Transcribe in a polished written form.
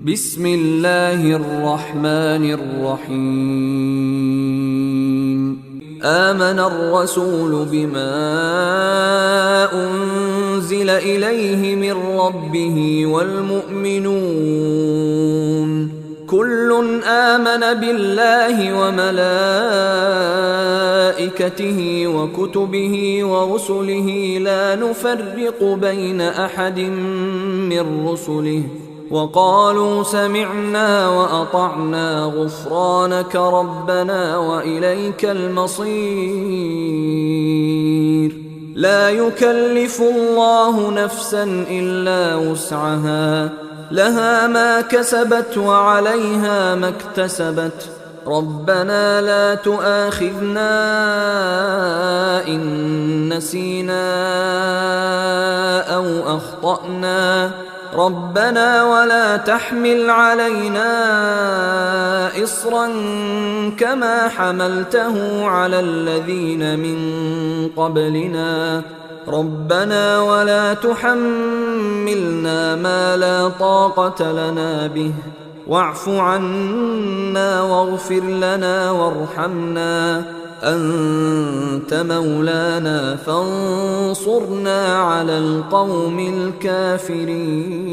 بسم الله الرحمن الرحيم. آمن الرسول بما أنزل إليه من ربه والمؤمنون كل آمن بالله وملائكته وكتبه ورسله لا نفرق بين أحد من رسله وقالوا سمعنا وأطعنا غفرانك ربنا وإليك المصير. لا يكلف الله نفسا إلا وسعها، لها ما كسبت وعليها ما اكتسبت. ربنا لا تؤاخذنا إن نسينا أو أخطأنا، ربنا ولا تحمل علينا إصرا كما حملته على الذين من قبلنا، ربنا ولا تحملنا ما لا طاقة لنا به، واعف عنا واغفر لنا وارحمنا، أنت مولانا فانصرنا على القوم الكافرين.